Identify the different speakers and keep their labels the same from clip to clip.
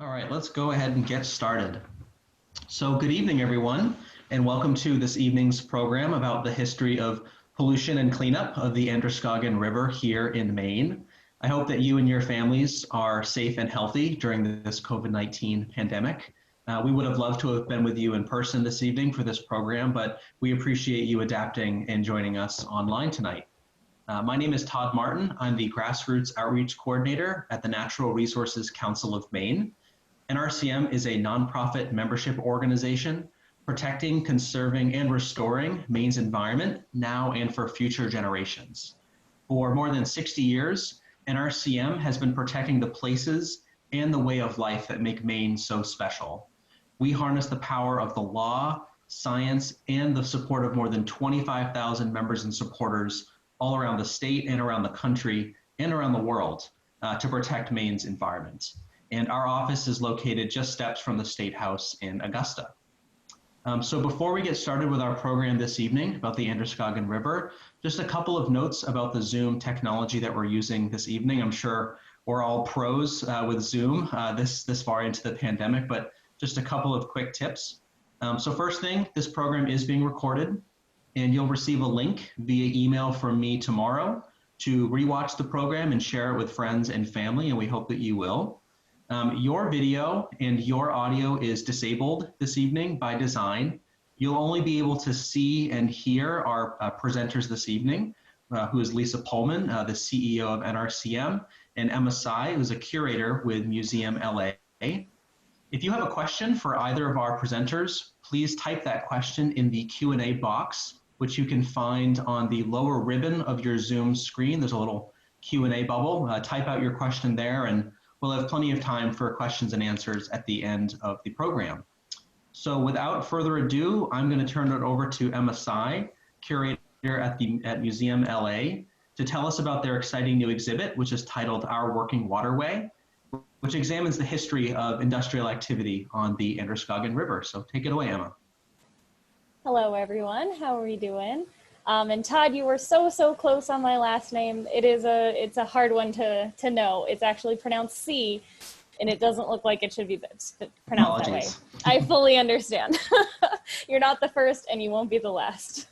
Speaker 1: All right, let's go ahead and get started. So good evening, everyone, and welcome to this evening's program about the history of pollution and cleanup of the Androscoggin River here in Maine. I hope that you and your families are safe and healthy during this COVID-19 pandemic. We would have loved to have been with you in person this evening for this program, but we appreciate you adapting and joining us online tonight. My name is Todd Martin. I'm the Grassroots Outreach Coordinator at the Natural Resources Council of Maine. NRCM is a nonprofit membership organization protecting, conserving, and restoring Maine's environment now and for future generations. For more than 60 years, NRCM has been protecting the places and the way of life that make Maine so special. We harness the power of the law, science, and the support of more than 25,000 members and supporters all around the state and around the country and around the world to protect Maine's environment. And our office is located just steps from the State House in Augusta. So before we get started with our program this evening about the Androscoggin River, just a couple of notes about the Zoom technology that we're using this evening. I'm sure we're all pros with Zoom this far into the pandemic, but just a couple of quick tips. So first thing, this program is being recorded, and you'll receive a link via email from me tomorrow to rewatch the program and share it with friends and family, and we hope that you will. Your video and your audio is disabled this evening by design. You'll only be able to see and hear our presenters this evening, who is Lisa Pohlmann, the CEO of NRCM, and Emma Tsai, who's a curator with Museum LA. If you have a question for either of our presenters, please type that question in the Q&A box, which you can find on the lower ribbon of your Zoom screen. There's a little Q&A bubble. Type out your question there, and we'll have plenty of time for questions and answers at the end of the program. So without further ado, I'm going to turn it over to Emma Tsai, curator at Museum LA, to tell us about their exciting new exhibit, which is titled Our Working Waterway, which examines the history of industrial activity on the Androscoggin River. So take it away, Emma.
Speaker 2: Hello, everyone. How are we doing? And Todd, you were so close on my last name. It's a hard one to know. It's actually pronounced C, and it doesn't look like it should be pronounced that way. I fully understand. You're not the first, and you won't be the last.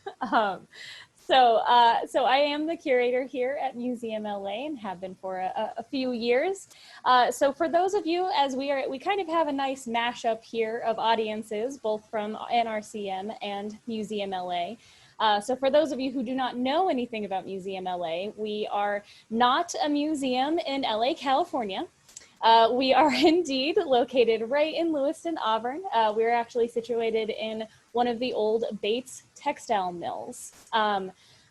Speaker 2: So I am the curator here at Museum LA and have been for a few years. So for those of you, as we kind of have a nice mashup here of audiences, both from NRCM and Museum LA. So for those of you who do not know anything about Museum LA, we are not a museum in LA, California. We are indeed located right in Lewiston, Auburn. We're actually situated in one of the old Bates textile mills.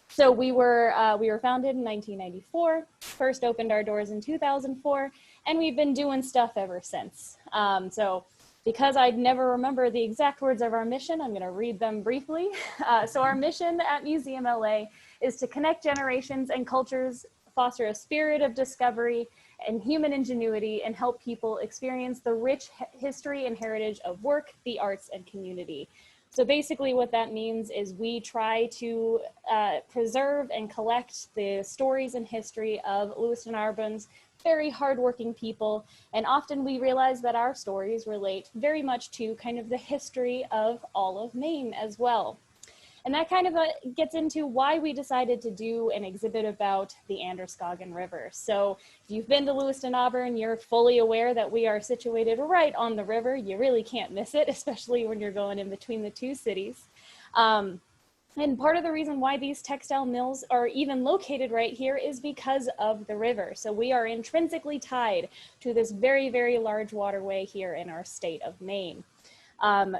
Speaker 2: So we were founded in 1994, first opened our doors in 2004, and we've been doing stuff ever since. So because I'd never remember the exact words of our mission, I'm going to read them briefly. So our mission at Museum LA is to connect generations and cultures, foster a spirit of discovery and human ingenuity, and help people experience the rich history and heritage of work, the arts, and community. So basically what that means is we try to preserve and collect the stories and history of Lewiston, Auburn's very hardworking people, and often we realize that our stories relate very much to kind of the history of all of Maine as well. And that kind of gets into why we decided to do an exhibit about the Androscoggin River. So if you've been to Lewiston, Auburn, you're fully aware that we are situated right on the river. You really can't miss it, especially when you're going in between the two cities. And part of the reason why these textile mills are even located right here is because of the river. So we are intrinsically tied to this very large waterway here in our state of Maine.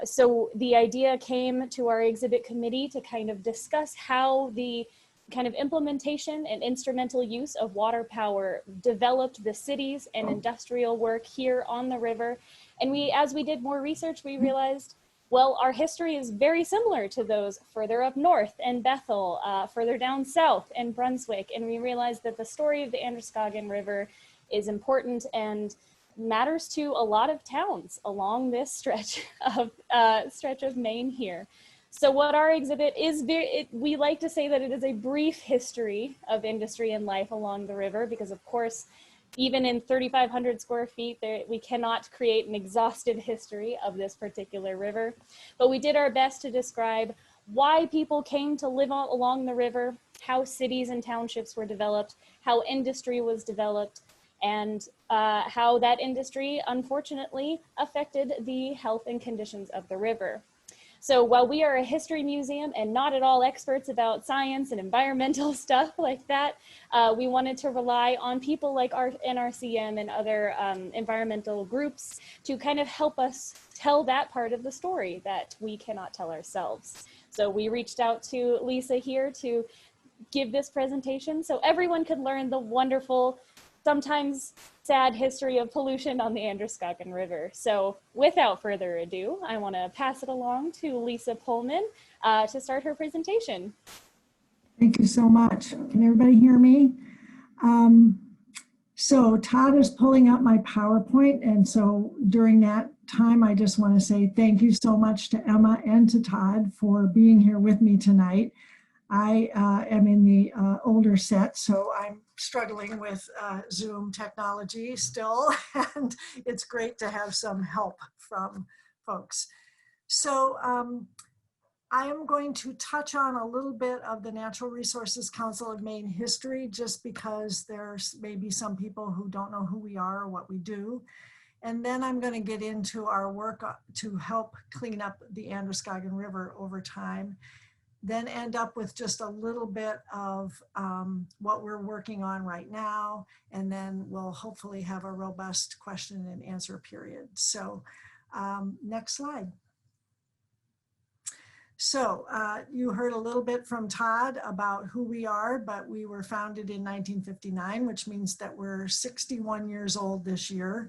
Speaker 2: So the idea came to our exhibit committee to kind of discuss how the kind of implementation and instrumental use of water power developed the cities and industrial work here on the river. And as we did more research, we realized, well, our history is very similar to those further up north in Bethel, further down south in Brunswick. And we realized that the story of the Androscoggin River is important and matters to a lot of towns along this stretch of Maine here. So what our exhibit is, we like to say that it is a brief history of industry and life along the river, because of course, even in 3,500 square feet, we cannot create an exhaustive history of this particular river. But we did our best to describe why people came to live along the river, how cities and townships were developed, how industry was developed, and how that industry unfortunately affected the health and conditions of the river. So while we are a history museum and not at all experts about science and environmental stuff like that, we wanted to rely on people like our NRCM and other environmental groups to kind of help us tell that part of the story that we cannot tell ourselves. So we reached out to Lisa here to give this presentation so everyone could learn the wonderful, sometimes sad history of pollution on the Androscoggin River. So without further ado, I want to pass it along to Lisa Pohlmann to start her presentation.
Speaker 3: Thank you so much. Can everybody hear me? So Todd is pulling up my PowerPoint, and so during that time, I just want to say thank you so much to Emma and to Todd for being here with me tonight. I am in the older set, so I'm struggling with Zoom technology still, and it's great to have some help from folks. So I am going to touch on a little bit of the Natural Resources Council of Maine history, just because there's maybe some people who don't know who we are or what we do. And then I'm going to get into our work to help clean up the Androscoggin River over time. Then end up with just a little bit of what we're working on right now, and then we'll hopefully have a robust question and answer period. So next slide. So you heard a little bit from Todd about who we are, but we were founded in 1959, which means that we're 61 years old this year.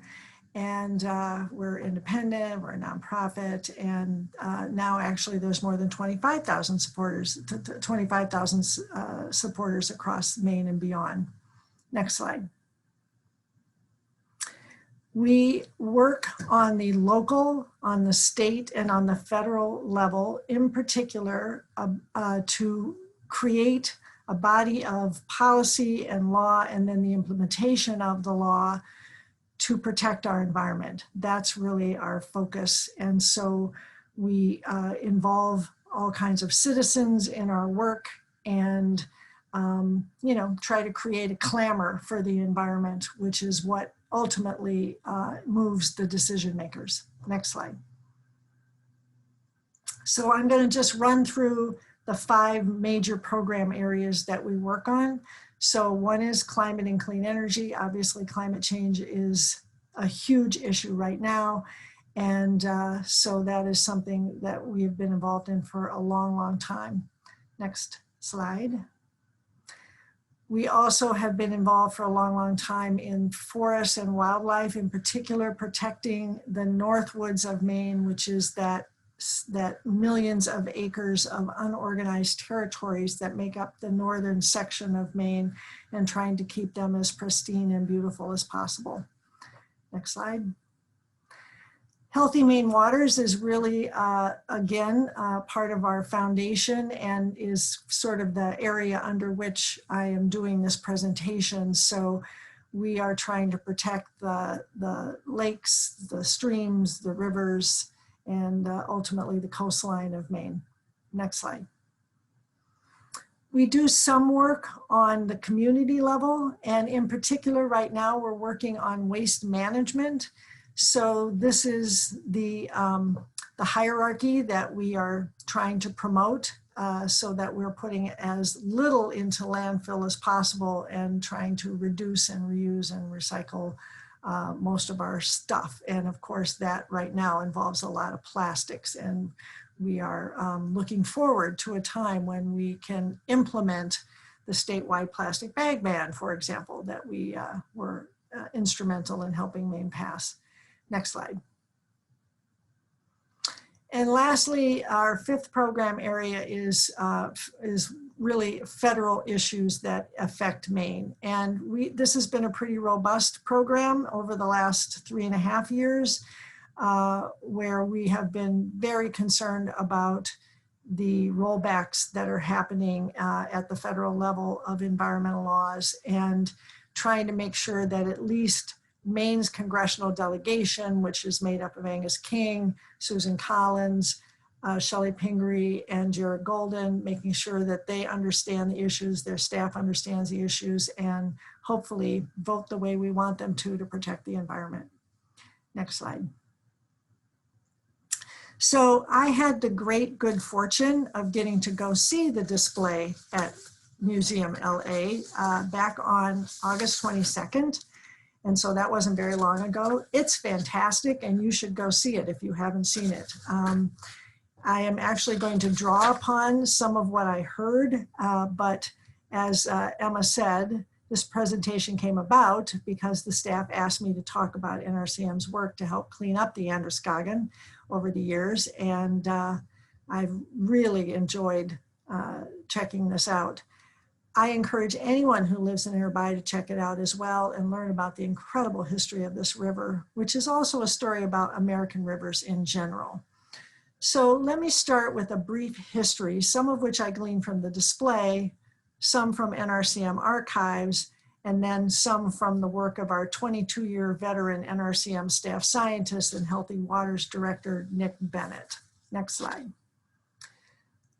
Speaker 3: And we're independent, we're a nonprofit, and now actually there's more than 25,000 supporters, 25,000 supporters across Maine and beyond. Next slide. We work on the local, on the state, and on the federal level, in particular, to create a body of policy and law, and then the implementation of the law to protect our environment. That's really our focus. And so we involve all kinds of citizens in our work and, you know, try to create a clamor for the environment, which is what ultimately moves the decision makers. Next slide. So I'm going to just run through the 5 major program areas that we work on. So one is climate and clean energy. Obviously, climate change is a huge issue right now. And so that is something that we have been involved in for a long, long time. Next slide. We also have been involved for a long, long time in forests and wildlife, in particular protecting the North Woods of Maine, which is that millions of acres of unorganized territories that make up the northern section of Maine, and trying to keep them as pristine and beautiful as possible. Next slide. Healthy Maine Waters is really, again, part of our foundation and is sort of the area under which I am doing this presentation. So we are trying to protect the lakes, the streams, the rivers, and ultimately the coastline of Maine. Next slide. We do some work on the community level, and in particular right now we're working on waste management. So this is the hierarchy that we are trying to promote so that we're putting as little into landfill as possible and trying to reduce and reuse and recycle most of our stuff. And of course that right now involves a lot of plastics, and we are looking forward to a time when we can implement the statewide plastic bag ban, for example, that we were instrumental in helping Maine pass. Next slide. And lastly, our 5th program area is really federal issues that affect Maine. And this has been a pretty robust program over the last 3.5 years, where we have been very concerned about the rollbacks that are happening at the federal level of environmental laws. And trying to make sure that at least Maine's congressional delegation, which is made up of Angus King, Susan Collins, Shelley Pingree, and Jared Golden, making sure that they understand the issues, their staff understands the issues, and hopefully vote the way we want them to protect the environment. Next slide. So I had the great good fortune of getting to go see the display at Museum LA back on August 22nd. And so that wasn't very long ago. It's fantastic, and you should go see it if you haven't seen it. I am actually going to draw upon some of what I heard, but as Emma said, this presentation came about because the staff asked me to talk about NRCM's work to help clean up the Androscoggin over the years, and I've really enjoyed checking this out. I encourage anyone who lives nearby to check it out as well and learn about the incredible history of this river, which is also a story about American rivers in general. So let me start with a brief history, some of which I gleaned from the display, some from NRCM archives, and then some from the work of our 22-year veteran NRCM staff scientist and Healthy Waters Director, Nick Bennett. Next slide.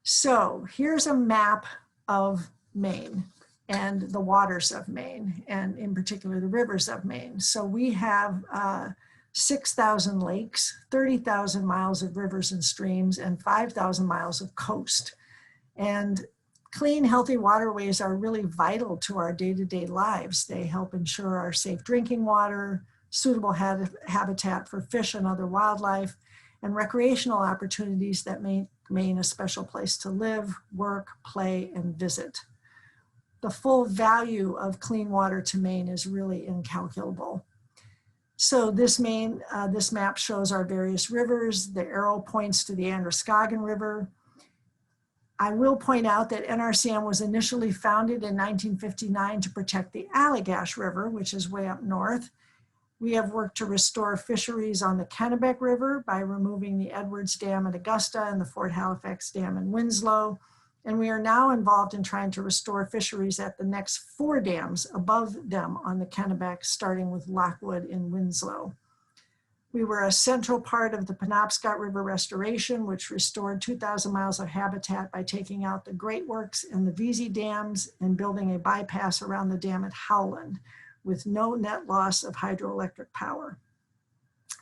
Speaker 3: So here's a map of Maine and the waters of Maine, and in particular the rivers of Maine. So we have 6,000 lakes, 30,000 miles of rivers and streams, and 5,000 miles of coast. And clean, healthy waterways are really vital to our day-to-day lives. They help ensure our safe drinking water, suitable habitat for fish and other wildlife, and recreational opportunities that make Maine a special place to live, work, play, and visit. The full value of clean water to Maine is really incalculable. So this map shows our various rivers. The arrow points to the Androscoggin River. I will point out that NRCM was initially founded in 1959 to protect the Allagash River, which is way up north. We have worked to restore fisheries on the Kennebec River by removing the Edwards Dam at Augusta and the Fort Halifax Dam in Winslow. And we are now involved in trying to restore fisheries at the next 4 dams above them on the Kennebec, starting with Lockwood in Winslow. We were a central part of the Penobscot River restoration, which restored 2,000 miles of habitat by taking out the Great Works and the Vesey dams and building a bypass around the dam at Howland with no net loss of hydroelectric power.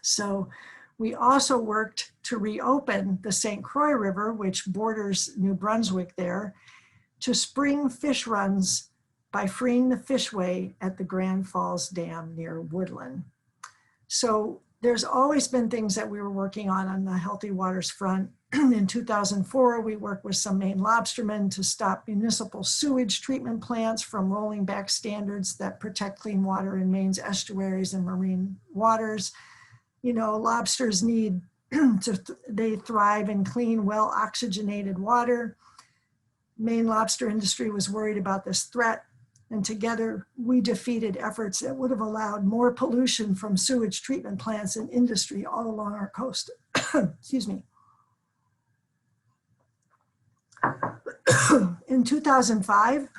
Speaker 3: So we also worked to reopen the St. Croix River, which borders New Brunswick there, to spring fish runs by freeing the fishway at the Grand Falls Dam near Woodland. So there's always been things that we were working on the healthy waters front. In 2004, we worked with some Maine lobstermen to stop municipal sewage treatment plants from rolling back standards that protect clean water in Maine's estuaries and marine waters. You know, lobsters need they thrive in clean, well-oxygenated water. Maine lobster industry was worried about this threat, and together we defeated efforts that would have allowed more pollution from sewage treatment plants and industry all along our coast. Excuse me. In 2005,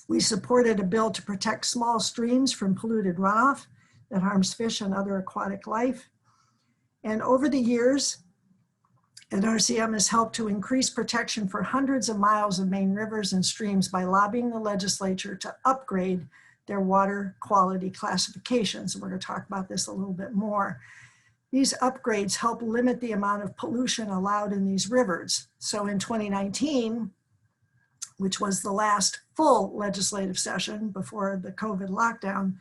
Speaker 3: we supported a bill to protect small streams from polluted runoff that harms fish and other aquatic life. And over the years, NRCM has helped to increase protection for hundreds of miles of Maine rivers and streams by lobbying the legislature to upgrade their water quality classifications. We're going to talk about this a little bit more. These upgrades help limit the amount of pollution allowed in these rivers. So in 2019, which was the last full legislative session before the COVID lockdown,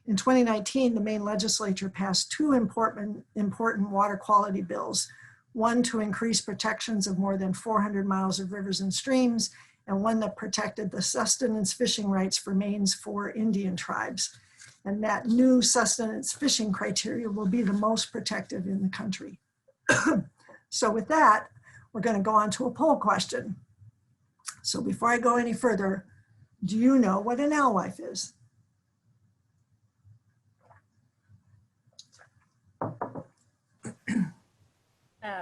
Speaker 3: in 2019, the Maine legislature passed 2 important water quality bills. One to increase protections of more than 400 miles of rivers and streams, and one that protected the sustenance fishing rights for Maine's 4 Indian tribes. And that new sustenance fishing criteria will be the most protective in the country. So with that, we're going to go on to a poll question. So before I go any further, do you know what an alewife is?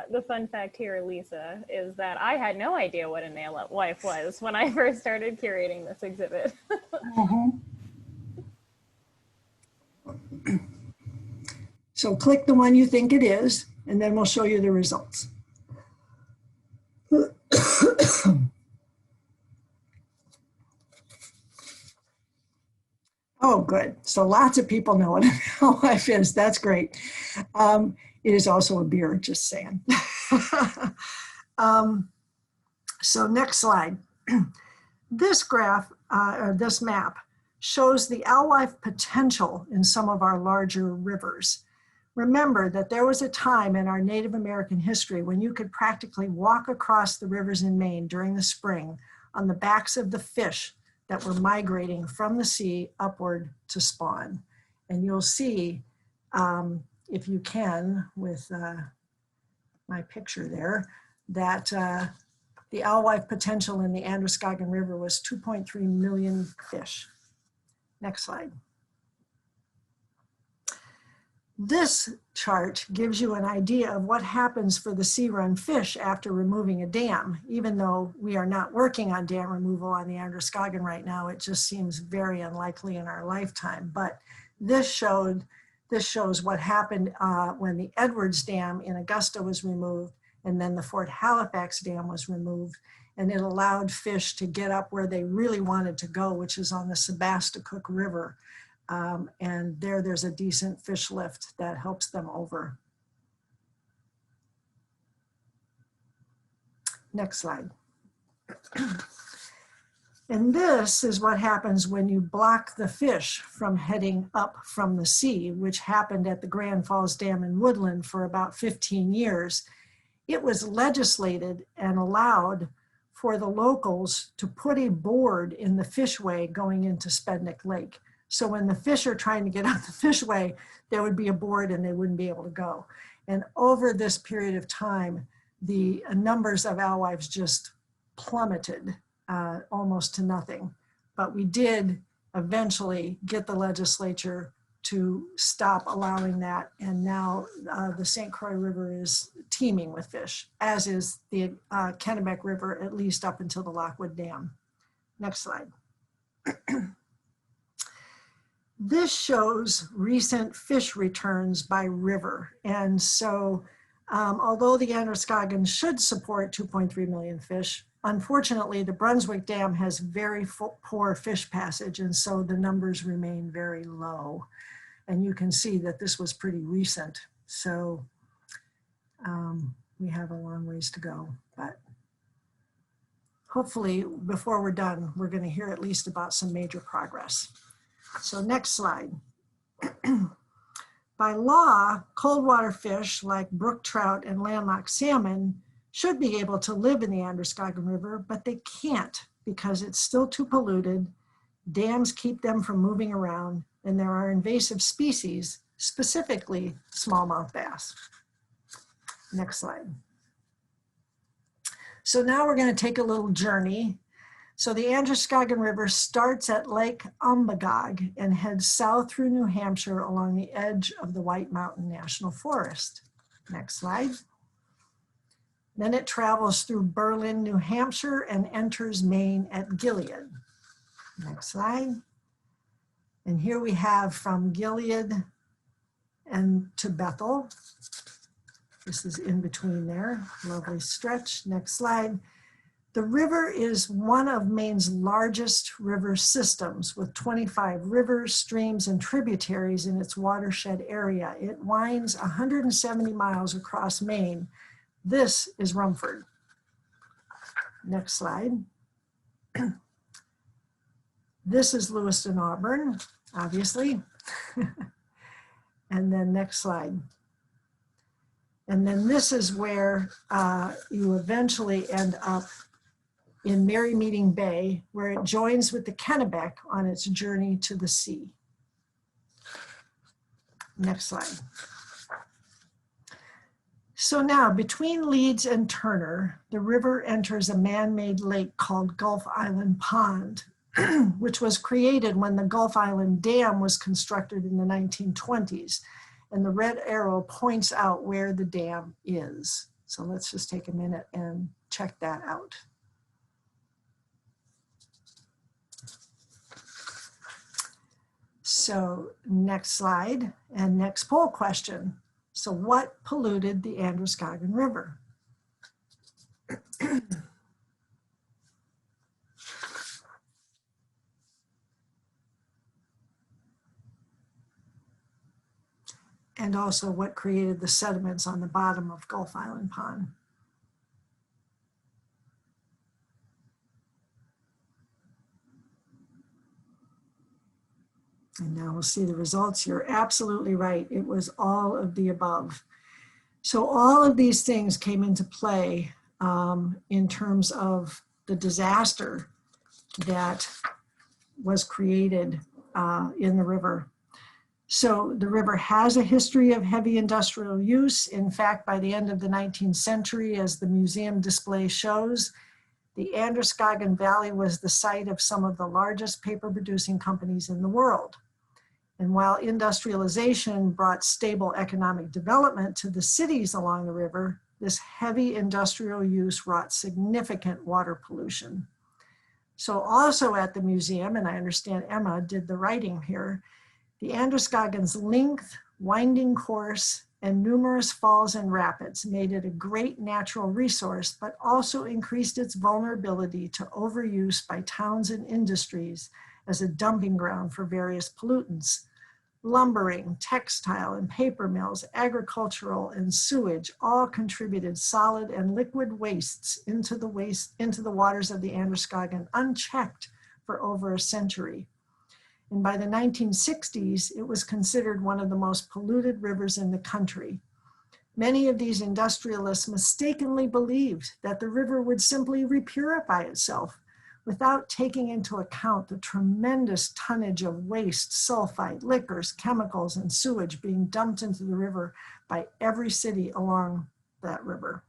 Speaker 2: The fun fact here, Lisa, is that I had no idea what an alewife was when I first started curating this exhibit.
Speaker 3: So click the one you think it is, and then we'll show you the results. Oh, good. So lots of people know what alewife is. That's great. It is also a beer, just saying. So next slide. This graph, or this map, shows the alewife potential in some of our larger rivers. Remember that there was a time in our Native American history when you could practically walk across the rivers in Maine during the spring on the backs of the fish that were migrating from the sea upward to spawn. And you'll see, if you can, with my picture there, that the alewife potential in the Androscoggin River was 2.3 million fish. Next slide. This chart gives you an idea of what happens for the sea-run fish after removing a dam. Even though we are not working on dam removal on the Androscoggin right now, it just seems very unlikely in our lifetime. But this shows what happened when the Edwards Dam in Augusta was removed, and then the Fort Halifax Dam was removed, and it allowed fish to get up where they really wanted to go, which is on the Sebasticook River. And there's a decent fish lift that helps them over. Next slide. And this is what happens when you block the fish from heading up from the sea, which happened at the Grand Falls Dam in Woodland for about 15 years. It was legislated and allowed for the locals to put a board in the fishway going into Spednick Lake. So when the fish are trying to get out the fishway, there would be a board and they wouldn't be able to go. And over this period of time, the numbers of alewives just plummeted almost to nothing. But we did eventually get the legislature to stop allowing that. And now the St. Croix River is teeming with fish, as is the Kennebec River, at least up until the Lockwood Dam. Next slide. This shows recent fish returns by river. And so although the Androscoggin should support 2.3 million fish, unfortunately, the Brunswick Dam has very poor fish passage, and so the numbers remain very low. And you can see that this was pretty recent. So we have a long ways to go, but hopefully before we're done, we're going to hear at least about some major progress. So next slide. By law, cold water fish like brook trout and landlocked salmon should be able to live in the Androscoggin River, but they can't because it's still too polluted. Dams keep them from moving around, and there are invasive species, specifically smallmouth bass. Next slide. So now we're going to take a little journey. So the Androscoggin River starts at Lake Umbagog and heads south through New Hampshire along the edge of the White Mountain National Forest. Next slide. Then it travels through Berlin, New Hampshire and enters Maine at Gilead. Next slide. And here we have from Gilead and to Bethel. This is in between there, lovely stretch. Next slide. The river is one of Maine's largest river systems with 25 rivers, streams, and tributaries in its watershed area. It winds 170 miles across Maine. This is Rumford. Next slide. This is Lewiston, Auburn, obviously. And then next slide. And then this is where you eventually end up in Merry Meeting Bay, where it joins with the Kennebec on its journey to the sea. Next slide. So now, between Leeds and Turner, the river enters a man-made lake called Gulf Island Pond, which was created when the Gulf Island Dam was constructed in the 1920s. And the red arrow points out where the dam is. So let's just take a minute and check that out. So next slide and next poll question. So what polluted the Androscoggin River? And also what created the sediments on the bottom of Gulf Island Pond? And now we'll see the results. You're absolutely right. It was all of the above. So all of these things came into play in terms of the disaster that was created in the river. So the river has a history of heavy industrial use. In fact, by the end of the 19th century, as the museum display shows, the Androscoggin Valley was the site of some of the largest paper producing companies in the world. And while industrialization brought stable economic development to the cities along the river, this heavy industrial use wrought significant water pollution. So also at the museum, and I understand Emma did the writing here, the Androscoggin's length, winding course, and numerous falls and rapids made it a great natural resource, but also increased its vulnerability to overuse by towns and industries as a dumping ground for various pollutants. Lumbering, textile and paper mills, agricultural and sewage all contributed solid and liquid wastes into the waters of the Androscoggin unchecked for over a century. And by the 1960s, it was considered one of the most polluted rivers in the country. Many of these industrialists mistakenly believed that the river would simply repurify itself without taking into account the tremendous tonnage of waste, sulfite, liquors, chemicals, and sewage being dumped into the river by every city along that river.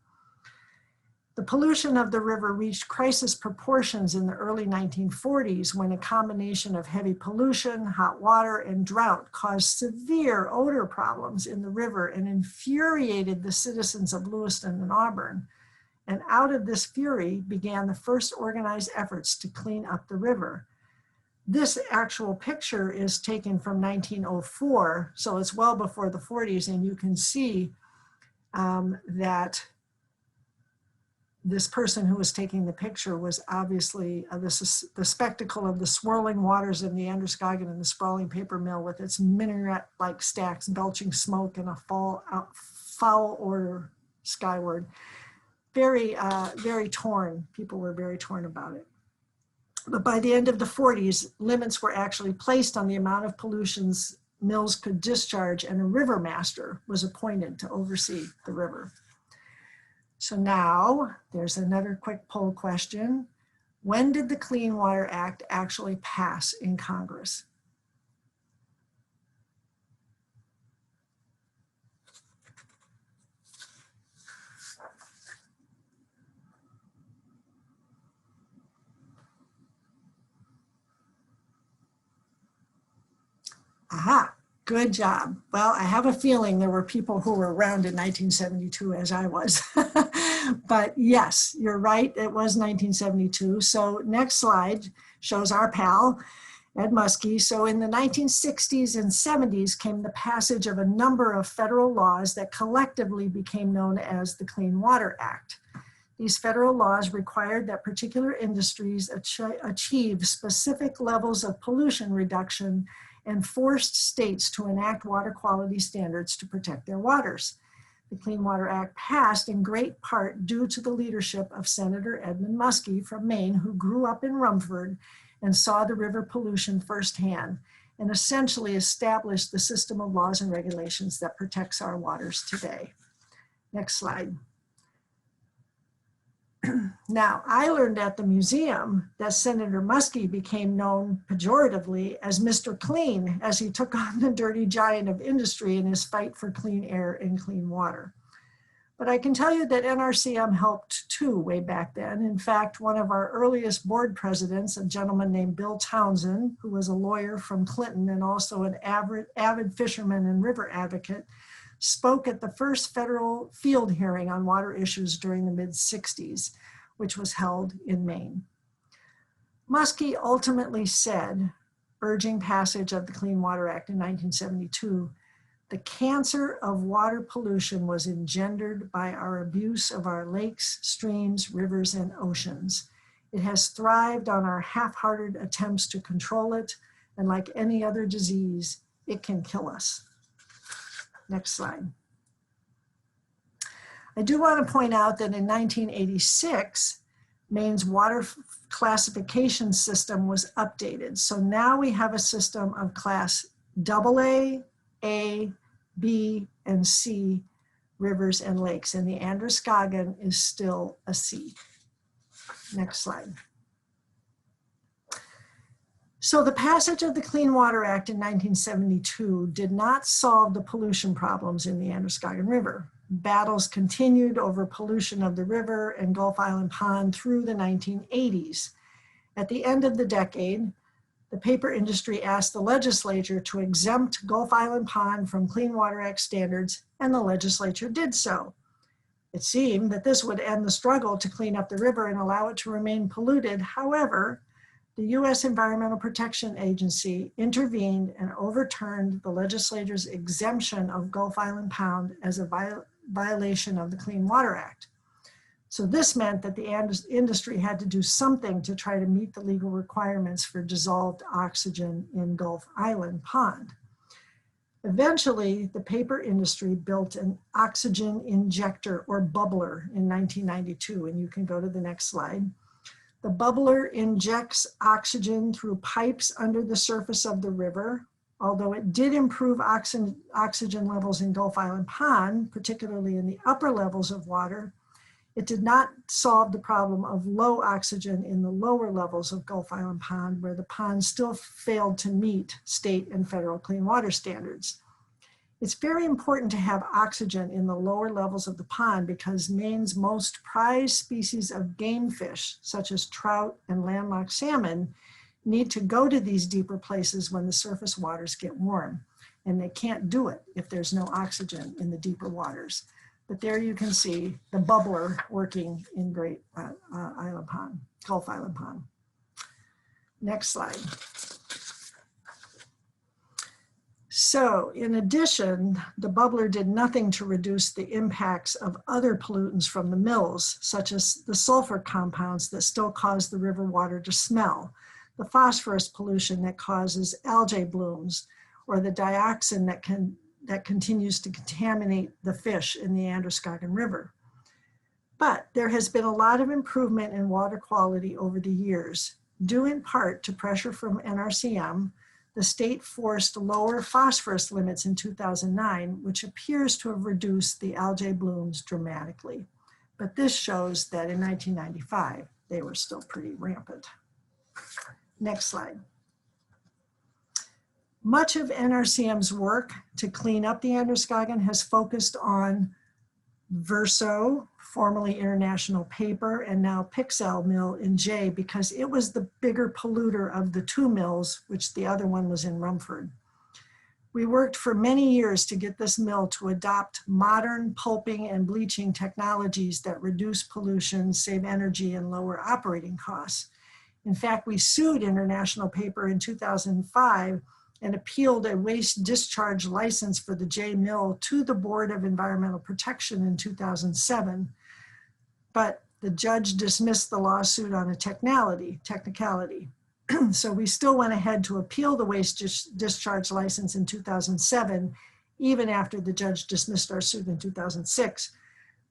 Speaker 3: The pollution of the river reached crisis proportions in the early 1940s when a combination of heavy pollution, hot water, and drought caused severe odor problems in the river and infuriated the citizens of Lewiston and Auburn. And out of this fury began the first organized efforts to clean up the river. This actual picture is taken from 1904, so it's well before the 40s, and you can see that this person who was taking the picture was obviously the spectacle of the swirling waters of the Androscoggin and the sprawling paper mill with its minaret-like stacks belching smoke in a foul order skyward. Very torn. People were very torn about it. But by the end of the 40s, limits were actually placed on the amount of pollutions mills could discharge, and a river master was appointed to oversee the river. So now there's another quick poll question. When did the Clean Water Act actually pass in Congress? Aha, good job. Well, I have a feeling there were people who were around in 1972 as I was. But yes, you're right, it was 1972. So next slide shows our pal, Ed Muskie. So in the 1960s and 70s came the passage of a number of federal laws that collectively became known as the Clean Water Act. These federal laws required that particular industries achieve specific levels of pollution reduction and forced states to enact water quality standards to protect their waters. The Clean Water Act passed in great part due to the leadership of Senator Edmund Muskie from Maine, who grew up in Rumford and saw the river pollution firsthand, and essentially established the system of laws and regulations that protects our waters today. Next slide. Now, I learned at the museum that Senator Muskie became known pejoratively as Mr. Clean as he took on the dirty giant of industry in his fight for clean air and clean water. But I can tell you that NRCM helped too way back then. In fact, one of our earliest board presidents, a gentleman named Bill Townsend, who was a lawyer from Clinton and also an avid fisherman and river advocate, spoke at the first federal field hearing on water issues during the mid-60s, which was held in Maine. Muskie ultimately said, urging passage of the Clean Water Act in 1972, the cancer of water pollution was engendered by our abuse of our lakes, streams, rivers, and oceans. It has thrived on our half-hearted attempts to control it, and like any other disease, it can kill us. Next slide. I do want to point out that in 1986, Maine's water classification system was updated. So now we have a system of class AA, A, B, and C rivers and lakes, and the Androscoggin is still a C. Next slide. So the passage of the Clean Water Act in 1972 did not solve the pollution problems in the Androscoggin River. Battles continued over pollution of the river and Gulf Island Pond through the 1980s. At the end of the decade, the paper industry asked the legislature to exempt Gulf Island Pond from Clean Water Act standards, and the legislature did so. It seemed that this would end the struggle to clean up the river and allow it to remain polluted. However, the U.S. Environmental Protection Agency intervened and overturned the legislature's exemption of Gulf Island Pond as a violation of the Clean Water Act. So this meant that the industry had to do something to try to meet the legal requirements for dissolved oxygen in Gulf Island Pond. Eventually, the paper industry built an oxygen injector or bubbler in 1992, and you can go to the next slide. The bubbler injects oxygen through pipes under the surface of the river. Although it did improve oxygen levels in Gulf Island Pond, particularly in the upper levels of water, it did not solve the problem of low oxygen in the lower levels of Gulf Island Pond, where the pond still failed to meet state and federal clean water standards. It's very important to have oxygen in the lower levels of the pond because Maine's most prized species of game fish, such as trout and landlocked salmon, need to go to these deeper places when the surface waters get warm. And they can't do it if there's no oxygen in the deeper waters. But there you can see the bubbler working in Gulf Island Pond. Next slide. So in addition, the bubbler did nothing to reduce the impacts of other pollutants from the mills, such as the sulfur compounds that still cause the river water to smell, the phosphorus pollution that causes algae blooms, or the dioxin that continues to contaminate the fish in the Androscoggin River. But there has been a lot of improvement in water quality over the years, due in part to pressure from NRCM. The state forced lower phosphorus limits in 2009, which appears to have reduced the algae blooms dramatically. But this shows that in 1995, they were still pretty rampant. Next slide. Much of NRCM's work to clean up the Androscoggin has focused on Verso, formerly International Paper, and now Pixel Mill in Jay, because it was the bigger polluter of the two mills, which the other one was in Rumford. We worked for many years to get this mill to adopt modern pulping and bleaching technologies that reduce pollution, save energy, and lower operating costs. In fact, we sued International Paper in 2005 and appealed a waste discharge license for the Jay Mill to the Board of Environmental Protection in 2007. But the judge dismissed the lawsuit on a technicality. So we still went ahead to appeal the waste discharge license in 2007, even after the judge dismissed our suit in 2006.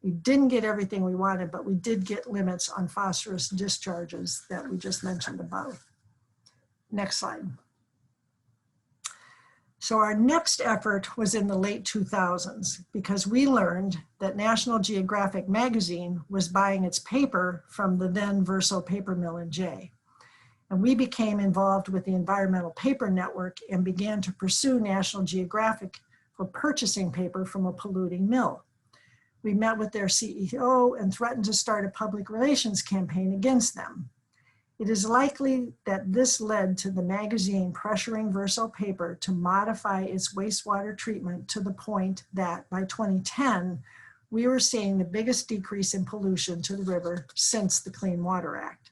Speaker 3: We didn't get everything we wanted, but we did get limits on phosphorus discharges that we just mentioned above. Next slide. So our next effort was in the late 2000s because we learned that National Geographic magazine was buying its paper from the then Verso paper mill in Jay. And we became involved with the Environmental Paper Network and began to pursue National Geographic for purchasing paper from a polluting mill. We met with their CEO and threatened to start a public relations campaign against them. It is likely that this led to the magazine pressuring Verso Paper to modify its wastewater treatment to the point that by 2010, we were seeing the biggest decrease in pollution to the river since the Clean Water Act.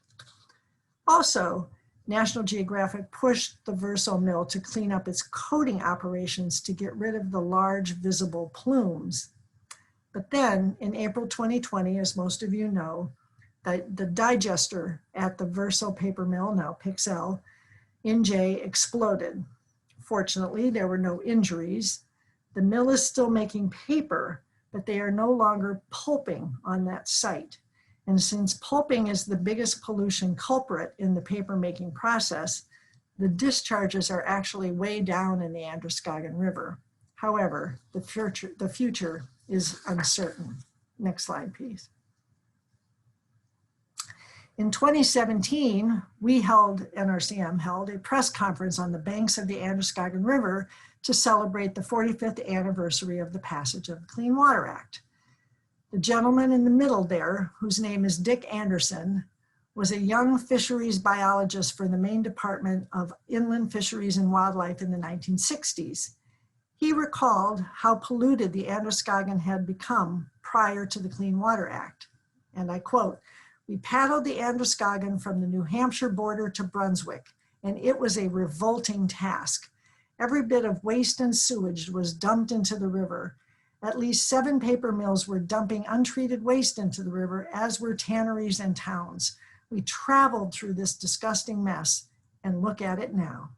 Speaker 3: Also, National Geographic pushed the Verso mill to clean up its coating operations to get rid of the large visible plumes. But then in April 2020, as most of you know, the digester at the Verso paper mill, now Pixel, NJ, exploded. Fortunately, there were no injuries. The mill is still making paper, but they are no longer pulping on that site. And since pulping is the biggest pollution culprit in the paper making process, the discharges are actually way down in the Androscoggin River. However, the future is uncertain. Next slide, please. In 2017, NRCM held a press conference on the banks of the Androscoggin River to celebrate the 45th anniversary of the passage of the Clean Water Act. The gentleman in the middle there, whose name is Dick Anderson, was a young fisheries biologist for the Maine Department of Inland Fisheries and Wildlife in the 1960s. He recalled how polluted the Androscoggin had become prior to the Clean Water Act. And I quote, "We paddled the Androscoggin from the New Hampshire border to Brunswick, and it was a revolting task. Every bit of waste and sewage was dumped into the river. At least 7 paper mills were dumping untreated waste into the river, as were tanneries and towns. We traveled through this disgusting mess, and look at it now."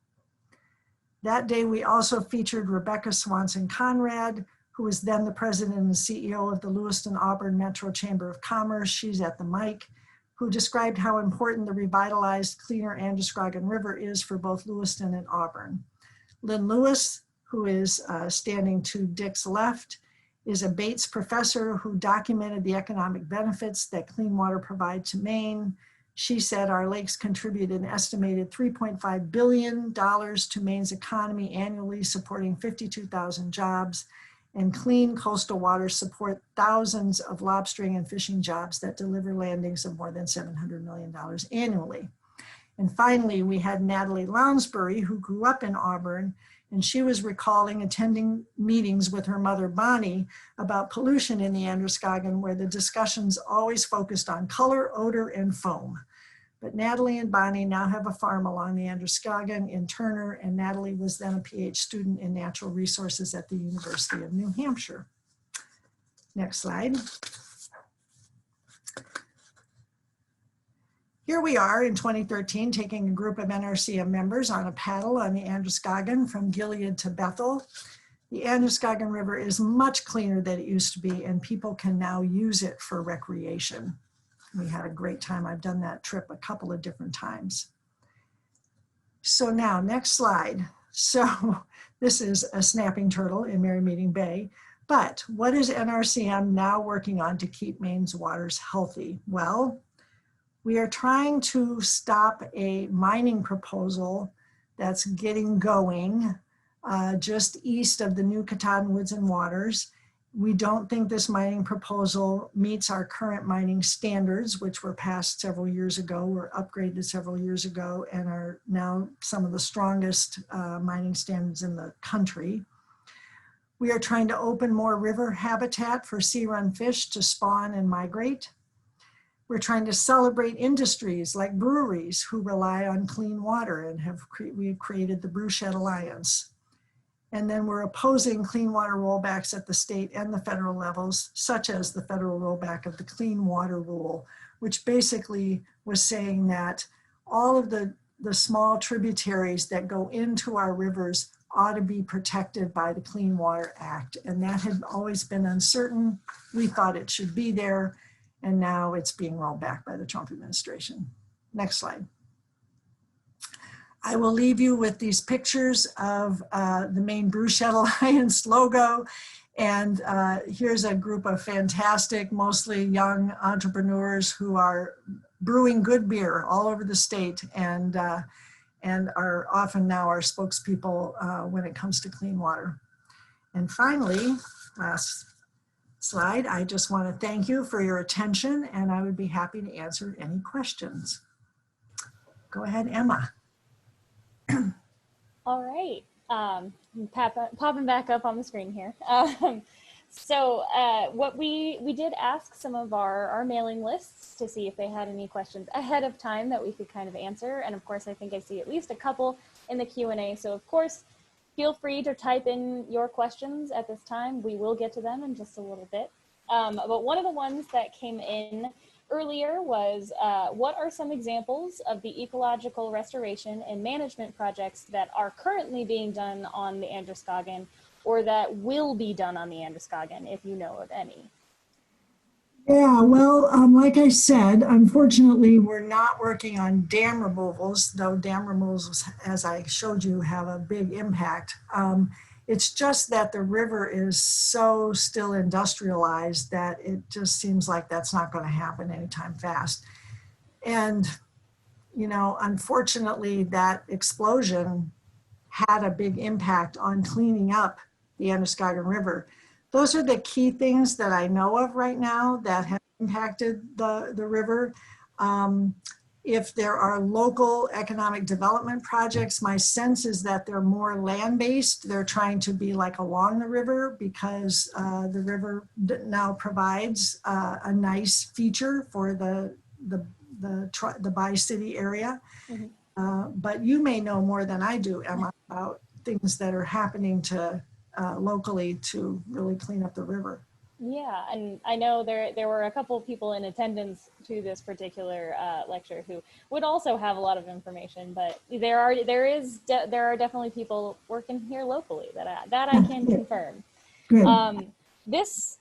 Speaker 3: That day, we also featured Rebecca Swanson Conrad, who was then the president and CEO of the Lewiston-Auburn Metro Chamber of Commerce. She's at the mic, who described how important the revitalized, cleaner Androscoggin River is for both Lewiston and Auburn. Lynn Lewis, who is standing to Dick's left, is a Bates professor who documented the economic benefits that clean water provide to Maine. She said our lakes contribute an estimated $3.5 billion to Maine's economy annually, supporting 52,000 jobs. And clean coastal waters support thousands of lobstering and fishing jobs that deliver landings of more than $700 million annually. And finally, we had Natalie Lounsbury, who grew up in Auburn, and she was recalling attending meetings with her mother, Bonnie, about pollution in the Androscoggin, where the discussions always focused on color, odor, and foam. But Natalie and Bonnie now have a farm along the Androscoggin in Turner, and Natalie was then a PhD student in natural resources at the University of New Hampshire. Next slide. Here we are in 2013, taking a group of NRCM members on a paddle on the Androscoggin from Gilead to Bethel. The Androscoggin River is much cleaner than it used to be, and people can now use it for recreation. We had a great time. I've done that trip a couple of different times. So now, next slide. So this is a snapping turtle in Merry Meeting Bay. But what is NRCM now working on to keep Maine's waters healthy? Well, we are trying to stop a mining proposal that's getting going just east of the new Katahdin Woods and Waters. We don't think this mining proposal meets our current mining standards, which were passed several years ago, were upgraded several years ago, and are now some of the strongest mining standards in the country. We are trying to open more river habitat for sea-run fish to spawn and migrate. We're trying to celebrate industries like breweries who rely on clean water, and we've created the Brewshed Alliance. And then we're opposing clean water rollbacks at the state and the federal levels, such as the federal rollback of the Clean Water Rule, which basically was saying that all of the small tributaries that go into our rivers ought to be protected by the Clean Water Act. And that had always been uncertain. We thought it should be there, and now it's being rolled back by the Trump administration. Next slide. I will leave you with these pictures of the Maine Brewshed Alliance logo. And here's a group of fantastic, mostly young entrepreneurs who are brewing good beer all over the state, and are often now our spokespeople when it comes to clean water. And finally, last slide, I just want to thank you for your attention, and I would be happy to answer any questions. Go ahead, Emma.
Speaker 2: All right, popping back up on the screen here. So what we did ask some of our mailing lists to see if they had any questions ahead of time that we could kind of answer. And of course, I think I see at least a couple in the Q&A. So of course, feel free to type in your questions at this time. We will get to them in just a little bit. But one of the ones that came in earlier was, what are some examples of the ecological restoration and management projects that are currently being done on the Androscoggin, or that will be done on the Androscoggin, if you know of any?
Speaker 3: Yeah, well, like I said, unfortunately, we're not working on dam removals, though dam removals, as I showed you, have a big impact. It's just that the river is so still industrialized that it just seems like that's not going to happen anytime fast. And, you know, unfortunately, that explosion had a big impact on cleaning up the Androscoggin River. Those are the key things that I know of right now that have impacted the river. If there are local economic development projects, my sense is that they're more land-based. They're trying to be like along the river because the river now provides a nice feature for the bi-city area.
Speaker 2: Mm-hmm.
Speaker 3: But you may know more than I do, Emma, about things that are happening to locally to really clean up the river.
Speaker 2: Yeah, and I know there were a couple of people in attendance to this particular lecture who would also have a lot of information, but there are definitely people working here locally that I can confirm.
Speaker 3: Good.
Speaker 2: This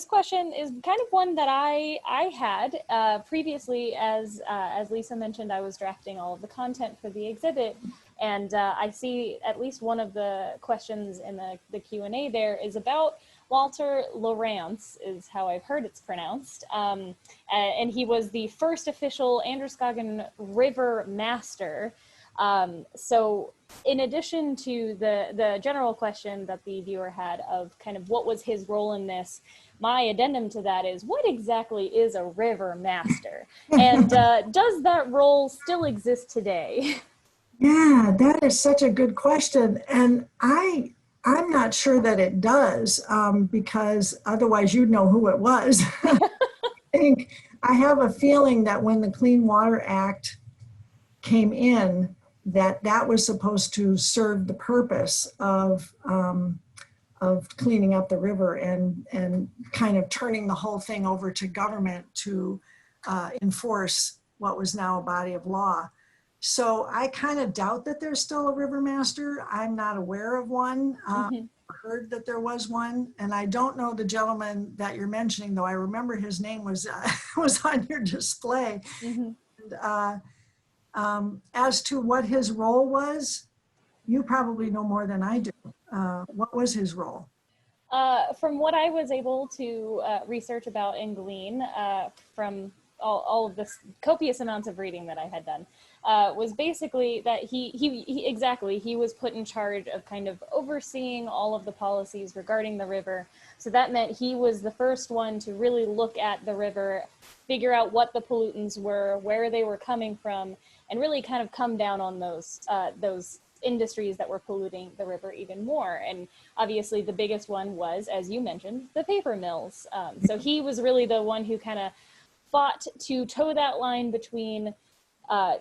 Speaker 2: question is kind of one that I had previously. As Lisa mentioned, I was drafting all of the content for the exhibit, and I see at least one of the questions in the Q&A there is about Walter Lawrence, is how I've heard it's pronounced, and he was the first official Androscoggin River master. So in addition to the general question that the viewer had of kind of what was his role in this, my addendum to that is, what exactly is a river master? And does that role still exist today?
Speaker 3: Yeah, that is such a good question. And I'm not sure that it does, because otherwise you'd know who it was. I have a feeling that when the Clean Water Act came in, that was supposed to serve the purpose of cleaning up the river and kind of turning the whole thing over to government to enforce what was now a body of law. So I kind of doubt that there's still a river master. I'm not aware of one. Heard that there was one, and I don't know the gentleman that you're mentioning, though I remember his name was on your display. And, as to what his role was, you probably know more than I do. What was his role?
Speaker 2: From what I was able to research about and glean from all of this copious amounts of reading that I had done, was basically that he was put in charge of kind of overseeing all of the policies regarding the river. So that meant he was the first one to really look at the river, figure out what the pollutants were, where they were coming from, and really kind of come down on those industries that were polluting the river even more. And obviously the biggest one was, as you mentioned, the paper mills. So he was really the one who kind of fought to toe that line between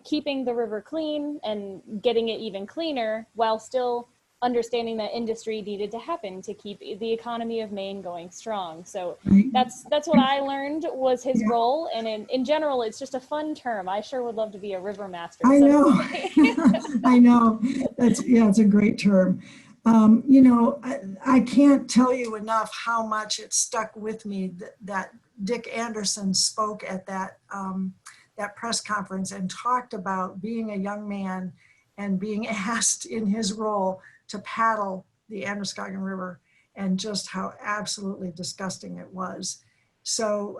Speaker 2: keeping the river clean and getting it even cleaner, while still understanding that industry needed to happen to keep the economy of Maine going strong. So that's what I learned was his role. And in general, it's just a fun term. I sure would love to be a river master.
Speaker 3: I know. I know. It's a great term. You know, I can't tell you enough how much it stuck with me that Dick Anderson spoke at that press conference and talked about being a young man and being asked in his role to paddle the Androscoggin River, and just how absolutely disgusting it was. So,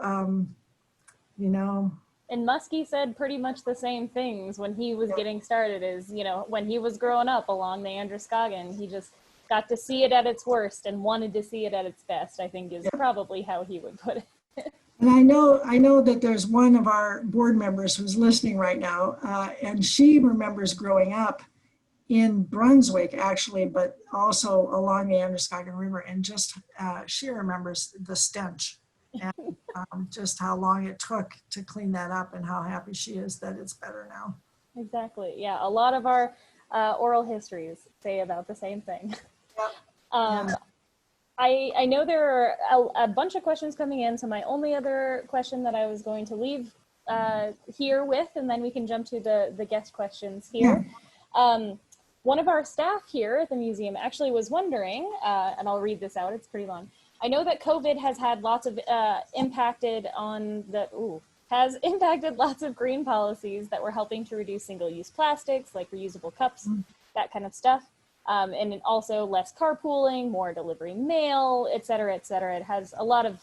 Speaker 3: you know.
Speaker 2: And Muskie said pretty much the same things when he was getting started, is, you know, when he was growing up along the Androscoggin, he just got to see it at its worst and wanted to see it at its best, I think is probably how he would put it.
Speaker 3: And I know that there's one of our board members who's listening right now, and she remembers growing up in Brunswick, actually, but also along the Androscoggin River. And just, she remembers the stench and just how long it took to clean that up and how happy she is that it's better now.
Speaker 2: Exactly. Yeah. A lot of our oral histories say about the same thing.
Speaker 3: Yep.
Speaker 2: Um,
Speaker 3: Yeah.
Speaker 2: I know there are a bunch of questions coming in, so my only other question that I was going to leave here with, and then we can jump to the guest questions here.
Speaker 3: Yeah.
Speaker 2: One of our staff here at the museum actually was wondering, and I'll read this out, it's pretty long. I know that COVID has had lots of impacted lots of green policies that were helping to reduce single-use plastics, like reusable cups, that kind of stuff. And also less carpooling, more delivery mail, et cetera, et cetera. It has a lot of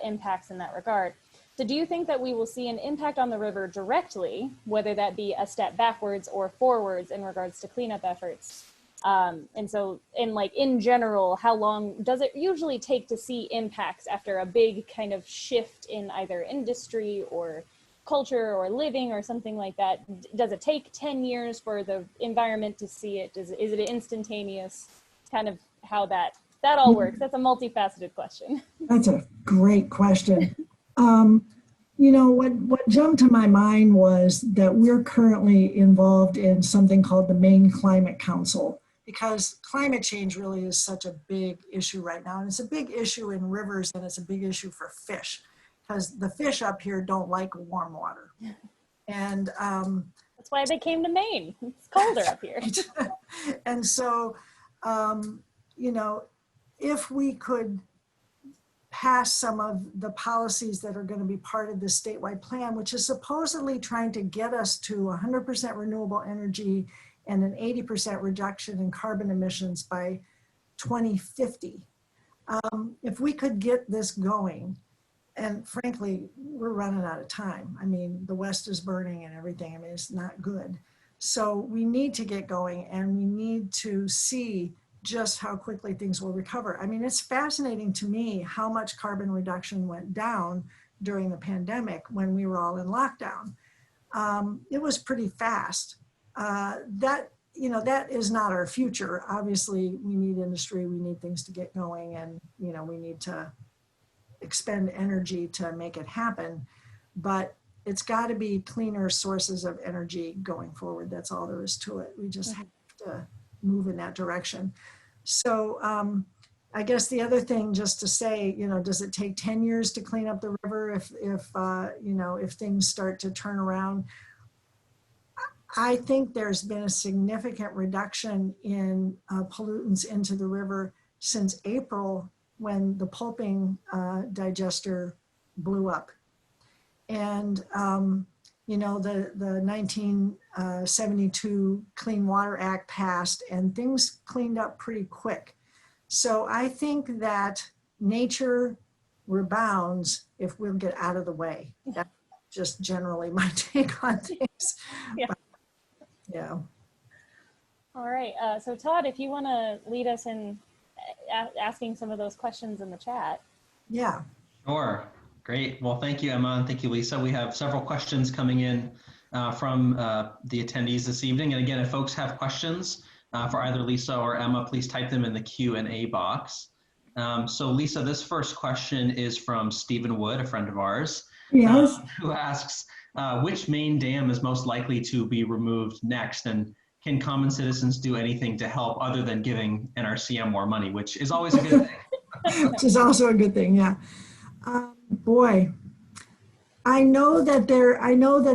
Speaker 2: impacts in that regard. So do you think that we will see an impact on the river directly, whether that be a step backwards or forwards in regards to cleanup efforts? And so in general, how long does it usually take to see impacts after a big kind of shift in either industry or culture or living or something like that? Does it take 10 years for the environment to see it? Is it instantaneous? Kind of how that all works. That's a multifaceted question.
Speaker 3: That's a great question. You know, what jumped to my mind was that we're currently involved in something called the Maine Climate Council, because climate change really is such a big issue right now. And it's a big issue in rivers, and it's a big issue for fish, because the fish up here don't like warm water. And
Speaker 2: that's why they came to Maine. It's colder up here.
Speaker 3: And so, you know, if we could pass some of the policies that are going to be part of this statewide plan, which is supposedly trying to get us to 100% renewable energy and an 80% reduction in carbon emissions by 2050. If we could get this going, and frankly, we're running out of time. I mean, the West is burning and everything. I mean, it's not good. So we need to get going, and we need to see just how quickly things will recover. I mean, it's fascinating to me how much carbon reduction went down during the pandemic when we were all in lockdown. It was pretty fast. That is not our future. Obviously, we need industry, we need things to get going, and we need to expend energy to make it happen. But it's got to be cleaner sources of energy going forward. That's all there is to it. We just have to move in that direction. So I guess the other thing, just to say, does it take 10 years to clean up the river if things start to turn around? I think there's been a significant reduction in pollutants into the river since April, when the pulping digester blew up. And the 1972 Clean Water Act passed, and things cleaned up pretty quick. So I think that nature rebounds if we'll get out of the way. That's just generally my take on things.
Speaker 2: Yeah.
Speaker 3: But, yeah.
Speaker 2: All right. So Todd, if you want to lead us in asking some of those questions in the chat.
Speaker 3: Yeah.
Speaker 1: Sure. Great. Well, thank you, Emma, and thank you, Lisa. We have several questions coming in from the attendees this evening. And again, if folks have questions for either Lisa or Emma, please type them in the Q&A box. So Lisa, this first question is from Stephen Wood, a friend of ours,
Speaker 3: Yes.
Speaker 1: who asks, which Maine dam is most likely to be removed next? And can common citizens do anything to help other than giving NRCM more money, which is always a good thing?
Speaker 3: Which is also a good thing, yeah. Boy, I know that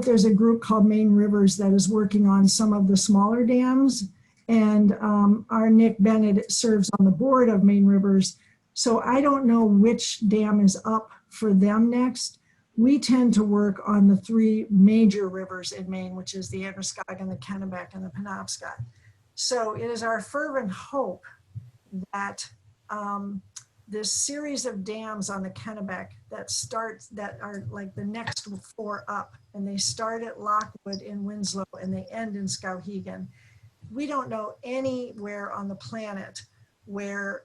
Speaker 3: there's a group called Maine Rivers that is working on some of the smaller dams, and our Nick Bennett serves on the board of Maine Rivers. So I don't know which dam is up for them next. We tend to work on the three major rivers in Maine, which is the Androscoggin, the Kennebec, and the Penobscot. So it is our fervent hope that this series of dams on the Kennebec that are like the next four up, and they start at Lockwood in Winslow and they end in Skowhegan. We don't know anywhere on the planet where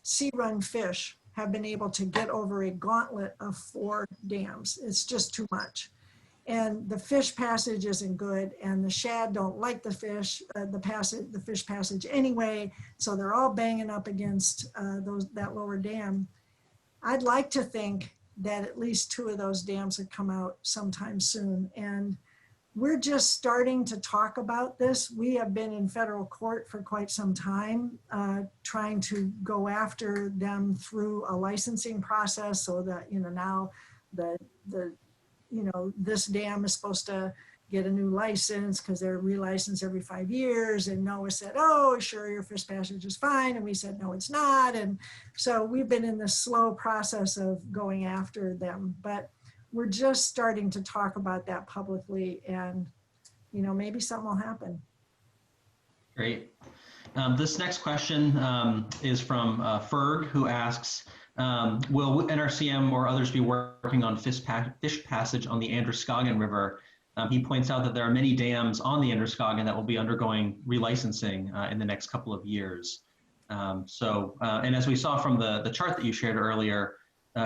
Speaker 3: sea-run fish have been able to get over a gauntlet of 4 dams. It's just too much. and the fish passage isn't good, and the shad don't like the fish passage anyway, so they're all banging up against that lower dam. I'd like to think that at least 2 of those dams would come out sometime soon, and we're just starting to talk about this. We have been in federal court for quite some time, trying to go after them through a licensing process, so that, you know, now this dam is supposed to get a new license because they're relicensed every 5 years. And NOAA said, oh, sure, your fish passage is fine. And we said, no, it's not. And so we've been in this slow process of going after them. But we're just starting to talk about that publicly, and, you know, maybe something will happen.
Speaker 1: Great. This next question is from Ferg, who asks, will NRCM or others be working on fish passage on the Androscoggin River? He points out that there are many dams on the Androscoggin that will be undergoing relicensing in the next couple of years. And as we saw from the chart that you shared earlier,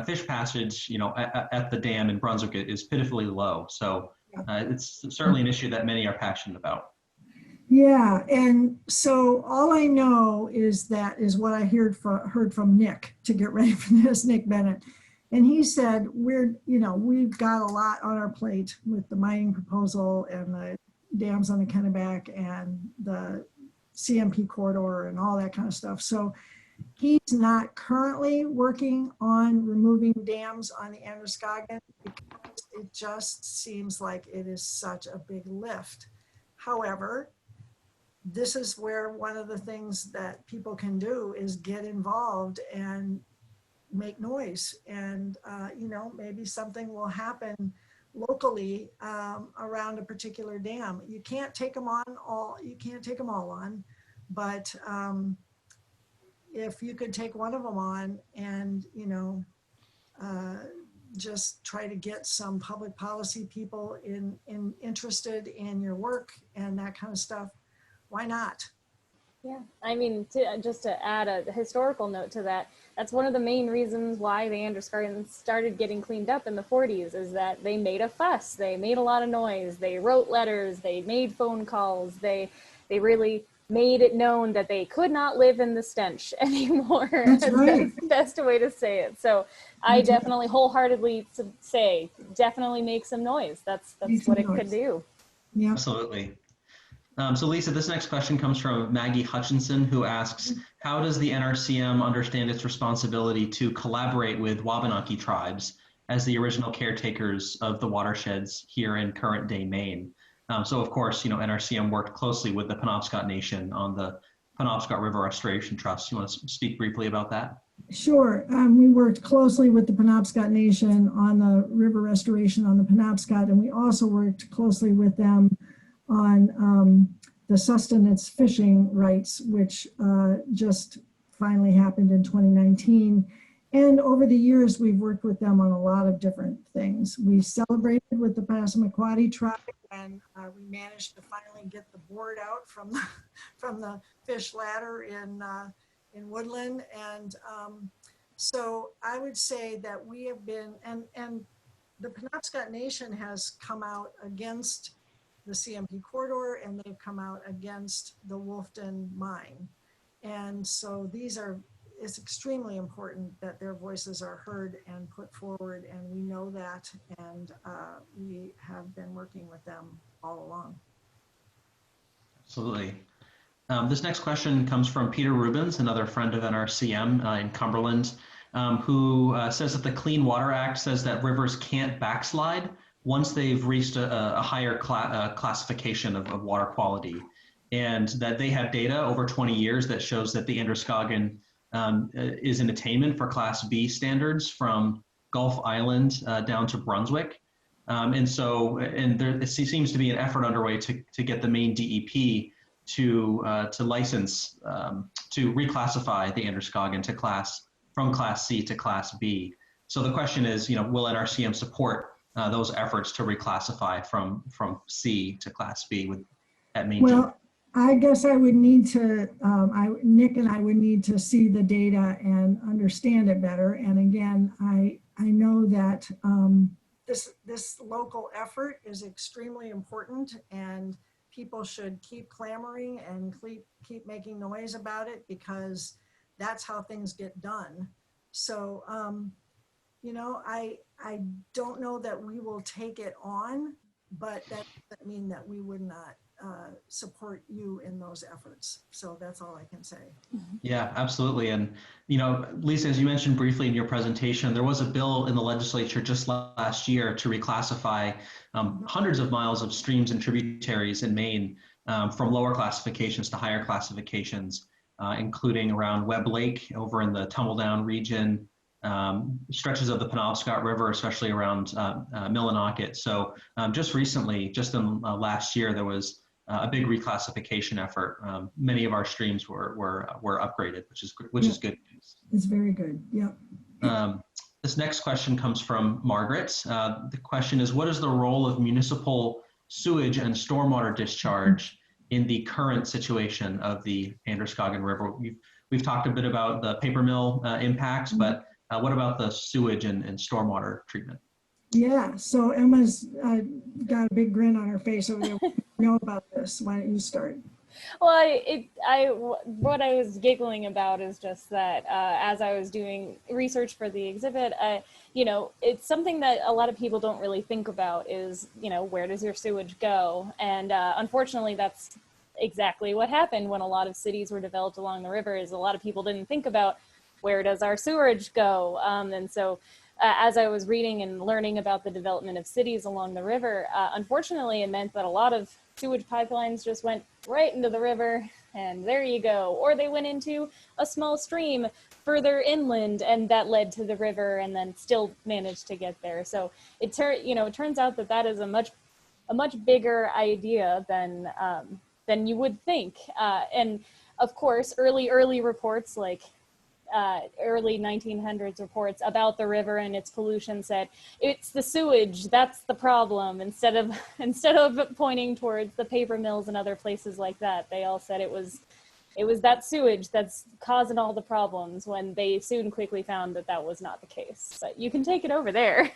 Speaker 1: fish passage, you know, at the dam in Brunswick is pitifully low. So it's certainly an issue that many are passionate about.
Speaker 3: Yeah, and so all I know is what I heard from Nick to get ready for this, Nick Bennett. And he said, we've got a lot on our plate with the mining proposal and the dams on the Kennebec and the CMP corridor and all that kind of stuff. So he's not currently working on removing dams on the Androscoggin because it just seems like it is such a big lift. However, this is where one of the things that people can do is get involved and make noise. And, maybe something will happen locally around a particular dam. You can't take them all on, but if you could take one of them on and, just try to get some public policy people interested in your work and that kind of stuff, why not?
Speaker 2: Yeah, I mean, just to add a historical note to that, that's one of the main reasons why the Androscoggin started getting cleaned up in the 40s, is that they made a fuss, they made a lot of noise, they wrote letters, they made phone calls, they really made it known that they could not live in the stench anymore.
Speaker 3: That's right.
Speaker 2: That's the best way to say it. So I definitely wholeheartedly say, definitely make some noise. That's what it could do.
Speaker 3: Yeah,
Speaker 1: absolutely. So Lisa, this next question comes from Maggie Hutchinson, who asks, how does the NRCM understand its responsibility to collaborate with Wabanaki tribes as the original caretakers of the watersheds here in current day Maine? So of course, NRCM worked closely with the Penobscot Nation on the Penobscot River Restoration Trust. You want to speak briefly about that?
Speaker 3: sure. We worked closely with the Penobscot Nation on the river restoration on the Penobscot, and we also worked closely with them on the sustenance fishing rights, which just finally happened in 2019. And over the years, we've worked with them on a lot of different things. We celebrated with the Passamaquoddy tribe when we managed to finally get the board out from the fish ladder in Woodland. And so I would say that we have been, and the Penobscot Nation has come out against the CMP corridor, and they've come out against the Wolfton mine. And so it's extremely important that their voices are heard and put forward, and we know that, and we have been working with them all along.
Speaker 1: Absolutely. This next question comes from Peter Rubens, another friend of NRCM in Cumberland, who says that the Clean Water Act says that rivers can't backslide once they've reached a higher classification of water quality, and that they have data over 20 years that shows that the Androscoggin is in attainment for Class B standards from Gulf Island down to Brunswick. And there seems to be an effort underway to get the Maine DEP to license, to reclassify the Androscoggin from Class C to Class B. So the question is, will NRCM support those efforts to reclassify from C to Class B at Maine?
Speaker 3: Well, I guess I would need to, Nick and I would need to see the data and understand it better. And again, I know that this local effort is extremely important, and people should keep clamoring and keep making noise about it, because that's how things get done. So, you know, I don't know that we will take it on, but that doesn't mean that we would not support you in those efforts. So that's all I can say.
Speaker 1: Yeah, absolutely. And, you know, Lisa, as you mentioned briefly in your presentation, there was a bill in the legislature just last year to reclassify hundreds of miles of streams and tributaries in Maine from lower classifications to higher classifications, including around Webb Lake over in the Tumbledown region, stretches of the Penobscot River, especially around Millinocket. So just recently, just in last year, there was a big reclassification effort. Many of our streams were upgraded, which is good news.
Speaker 3: It's very good. Yeah.
Speaker 1: This next question comes from Margaret. The question is, what is the role of municipal sewage and stormwater discharge in the current situation of the Androscoggin River? We've talked a bit about the paper mill impacts, but what about the sewage and stormwater treatment?
Speaker 3: Yeah, so Emma's got a big grin on her face over there. Know about this. Why don't you start?
Speaker 2: Well, what I was giggling about is just that as I was doing research for the exhibit, you know, it's something that a lot of people don't really think about is, you know, where does your sewage go? And unfortunately, that's exactly what happened when a lot of cities were developed along the river. Is a lot of people didn't think about where does our sewage go? And so as I was reading and learning about the development of cities along the river, unfortunately, it meant that a lot of sewage pipelines just went right into the river, and there you go. Or they went into a small stream further inland, and that led to the river, and then still managed to get there. So it turns out that is a much bigger idea than you would think. And of course, early reports like early 1900s reports about the river and its pollution said it's the sewage that's the problem, instead of pointing towards the paper mills and other places like that. They all said it was that sewage that's causing all the problems, when they soon quickly found that was not the case. But you can take it over there.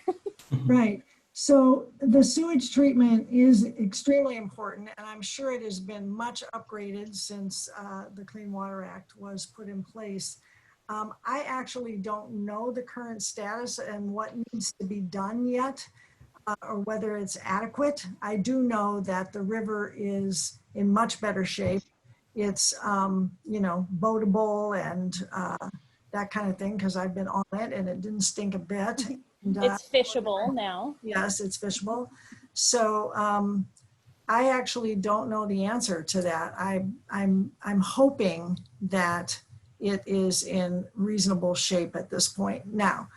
Speaker 3: Right. So the sewage treatment is extremely important, and I'm sure it has been much upgraded since the Clean Water Act was put in place. I actually don't know the current status and what needs to be done yet, or whether it's adequate. I do know that the river is in much better shape. It's, you know, boatable and that kind of thing, because I've been on it and it didn't stink a bit. And,
Speaker 2: it's fishable now.
Speaker 3: Yes, it's fishable. So I actually don't know the answer to that. I'm hoping that it is in reasonable shape at this point. Now,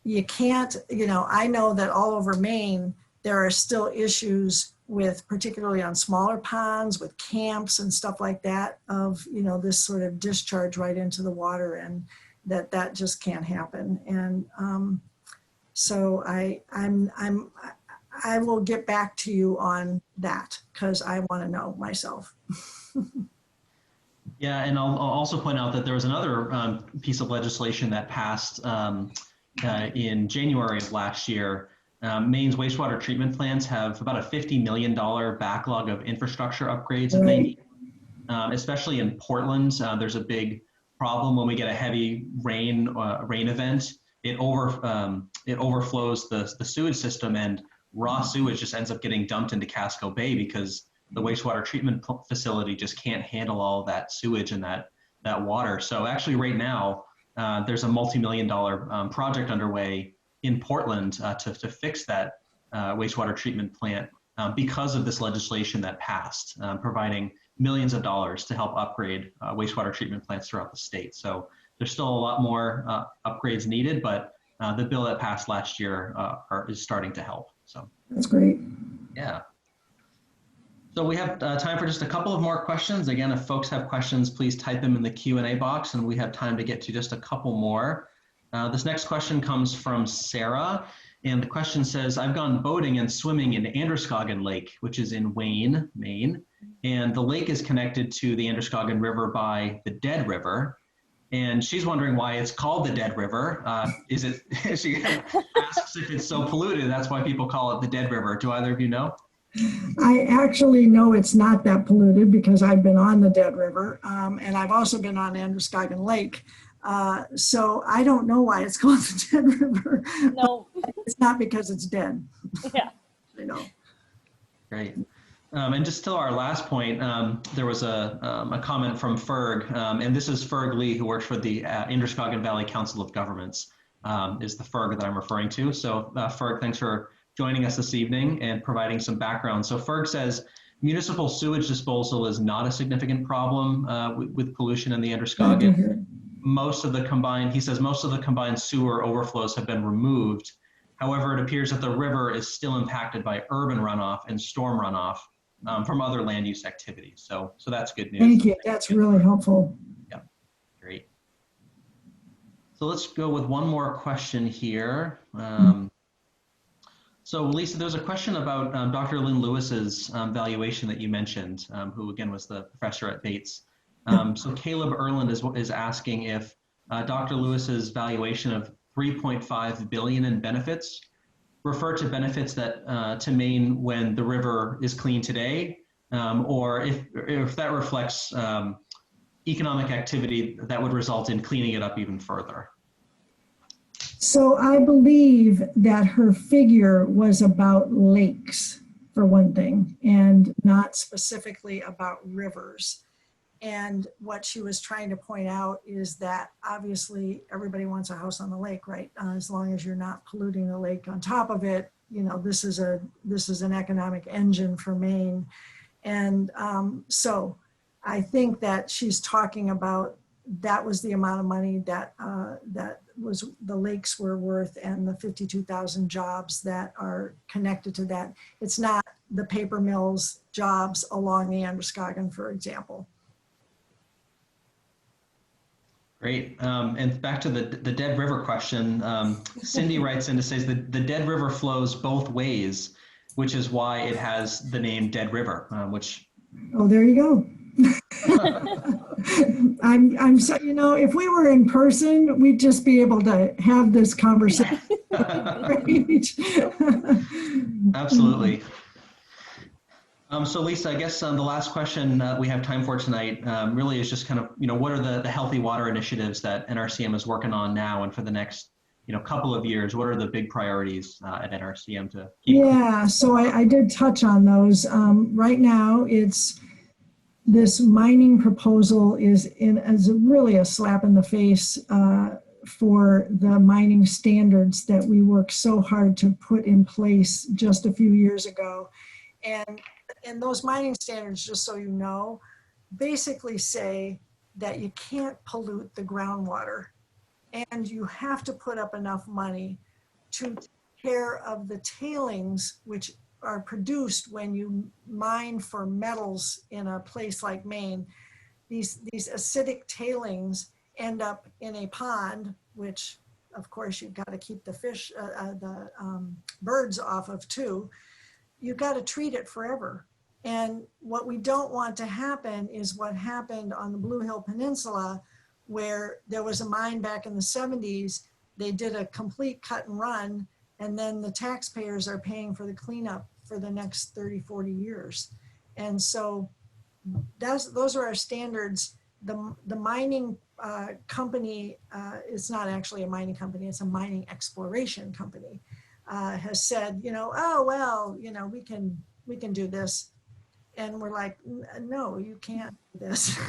Speaker 3: you can't, you know, I know that all over Maine, there are still issues with, particularly on smaller ponds, with camps and stuff like that, of, you know, this sort of discharge right into the water, and that just can't happen. And so I will get back to you on that, because I want to know myself.
Speaker 1: Yeah, and I'll also point out that there was another piece of legislation that passed in January of last year. Maine's wastewater treatment plants have about a $50 million backlog of infrastructure upgrades that they need, especially in Portland. There's a big problem when we get a heavy rain event. It overflows the sewage system, and raw sewage just ends up getting dumped into Casco Bay because the wastewater treatment facility just can't handle all of that sewage and that water. So actually right now, there's a multi-million-dollar project underway in Portland to fix that wastewater treatment plant because of this legislation that passed, providing millions of dollars to help upgrade wastewater treatment plants throughout the state. So there's still a lot more upgrades needed, but the bill that passed last year is starting to help. So
Speaker 3: that's great.
Speaker 1: Yeah. So we have time for just a couple of more questions. Again, if folks have questions, please type them in the Q&A box, and we have time to get to just a couple more. This next question comes from Sarah, and the question says, I've gone boating and swimming in Androscoggin Lake, which is in Wayne, Maine, and the lake is connected to the Androscoggin River by the Dead River. And she's wondering why it's called the Dead River. She asks if it's so polluted, that's why people call it the Dead River. Do either of you know?
Speaker 3: I actually know it's not that polluted because I've been on the Dead River, and I've also been on Androscoggin Lake. So I don't know why it's called the Dead River.
Speaker 2: No.
Speaker 3: It's not because it's dead.
Speaker 2: Yeah.
Speaker 3: I know.
Speaker 1: Great. And just to our last point, there was a comment from Ferg, and this is Ferg Lee, who works for the Androscoggin Valley Council of Governments, is the Ferg that I'm referring to. So Ferg, thanks for joining us this evening and providing some background. So Ferg says, municipal sewage disposal is not a significant problem with pollution in the Androscoggin. He says most of the combined sewer overflows have been removed. However, it appears that the river is still impacted by urban runoff and storm runoff from other land use activities. So that's good news.
Speaker 3: Thank you. That's really helpful.
Speaker 1: Yeah, great. So let's go with one more question here. So Lisa, there's a question about Dr. Lynn Lewis's valuation that you mentioned, who again was the professor at Bates. So Caleb Erland is asking if Dr. Lewis's valuation of 3.5 billion in benefits refer to benefits that to Maine when the river is clean today, or if that reflects economic activity that would result in cleaning it up even further.
Speaker 3: So I believe that her figure was about lakes, for one thing, and not specifically about rivers. And what she was trying to point out is that obviously everybody wants a house on the lake, right? As long as you're not polluting the lake on top of it, you know, this is an economic engine for Maine. And so I think that she's talking about that was the amount of money that was the lakes were worth, and the 52,000 jobs that are connected to that. It's not the paper mills jobs along the Androscoggin, for example.
Speaker 1: Great. And back to the Dead River question, Cindy writes in to say that the Dead River flows both ways, which is why it has the name Dead River, which...
Speaker 3: Oh, there you go. I'm so, you know, if we were in person, we'd just be able to have this conversation.
Speaker 1: Absolutely. So Lisa, I guess the last question we have time for tonight really is just kind of, you know, what are the healthy water initiatives that NRCM is working on now and for the next, you know, couple of years? What are the big priorities at NRCM to keep?
Speaker 3: Yeah, so I did touch on those. Right now, this mining proposal is really a slap in the face for the mining standards that we worked so hard to put in place just a few years ago. And those mining standards, just so you know, basically say that you can't pollute the groundwater, and you have to put up enough money to take care of the tailings, which are produced when you mine for metals in a place like Maine. These acidic tailings end up in a pond, which of course you've got to keep the fish, birds off of too. You've got to treat it forever. And what we don't want to happen is what happened on the Blue Hill Peninsula, where there was a mine back in the 70s. They did a complete cut and run, and then the taxpayers are paying for the cleanup for the next 30, 40 years. And so those are our standards. The mining company, it's not actually a mining company, it's a mining exploration company, has said, you know, oh, well, you know, we can do this. And we're like, no, you can't do this.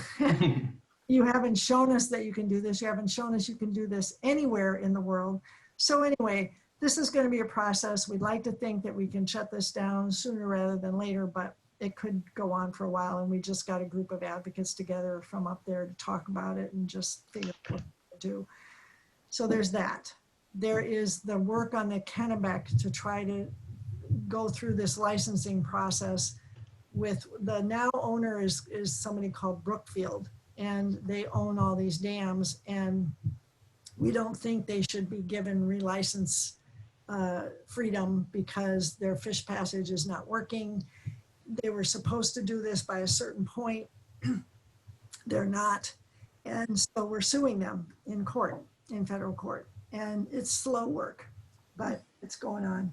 Speaker 3: You haven't shown us that you can do this. You haven't shown us you can do this anywhere in the world. So anyway, this is going to be a process. We'd like to think that we can shut this down sooner rather than later, but it could go on for a while. And we just got a group of advocates together from up there to talk about it and just figure out what to do. So there's that. There is the work on the Kennebec to try to go through this licensing process with the now owner is somebody called Brookfield, and they own all these dams, and we don't think they should be given relicense freedom because their fish passage is not working. They were supposed to do this by a certain point. They're not. And so we're suing them in court, in federal court. And it's slow work, but it's going on.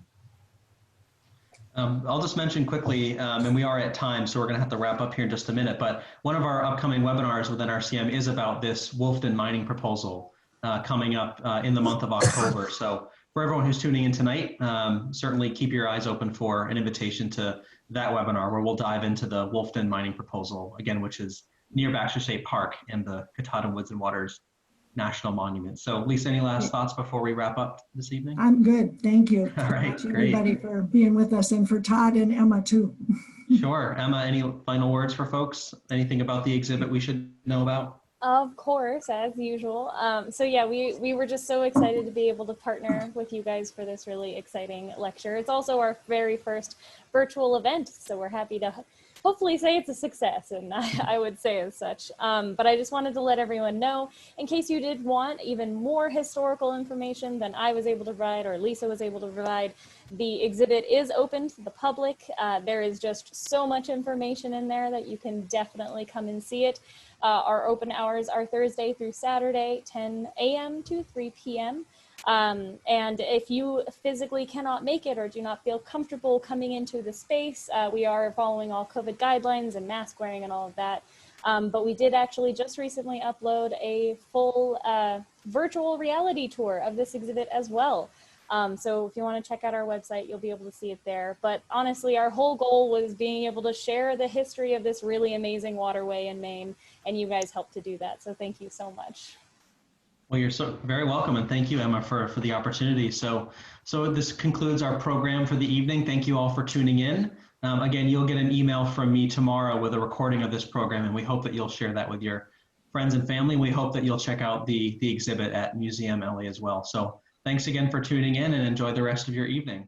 Speaker 1: I'll just mention quickly, and we are at time, so we're going to have to wrap up here in just a minute, but one of our upcoming webinars with NRCM is about this Wolfden mining proposal coming up in the month of October. So for everyone who's tuning in tonight, certainly keep your eyes open for an invitation to that webinar where we'll dive into the Wolfden mining proposal, again, which is near Baxter State Park and the Katahdin Woods and Waters National Monument. So Lisa, any last thoughts before we wrap up this evening?
Speaker 4: I'm good. Thank you.
Speaker 1: All right,
Speaker 4: To
Speaker 1: great.
Speaker 4: everybody for being with us, and for Todd and Emma too.
Speaker 1: Sure. Emma, any final words for folks? Anything about the exhibit we should know about?
Speaker 2: Of course, as usual. So yeah, we were just so excited to be able to partner with you guys for this really exciting lecture. It's also our very first virtual event, so we're happy to hopefully say it's a success, and I would say as such. But I just wanted to let everyone know, in case you did want even more historical information than I was able to provide or Lisa was able to provide, the exhibit is open to the public. There is just so much information in there that you can definitely come and see it. Our open hours are Thursday through Saturday, 10 a.m. to 3 p.m. And if you physically cannot make it or do not feel comfortable coming into the space, we are following all COVID guidelines and mask wearing and all of that. But we did actually just recently upload a full virtual reality tour of this exhibit as well. So if you want to check out our website, you'll be able to see it there. But honestly, our whole goal was being able to share the history of this really amazing waterway in Maine, and you guys helped to do that. So thank you so much.
Speaker 1: Well, you're so very welcome, and thank you, Emma, for the opportunity. So this concludes our program for the evening. Thank you all for tuning in. Again, you'll get an email from me tomorrow with a recording of this program, and we hope that you'll share that with your friends and family. We hope that you'll check out the exhibit at Museum LA as well. So thanks again for tuning in, and enjoy the rest of your evening.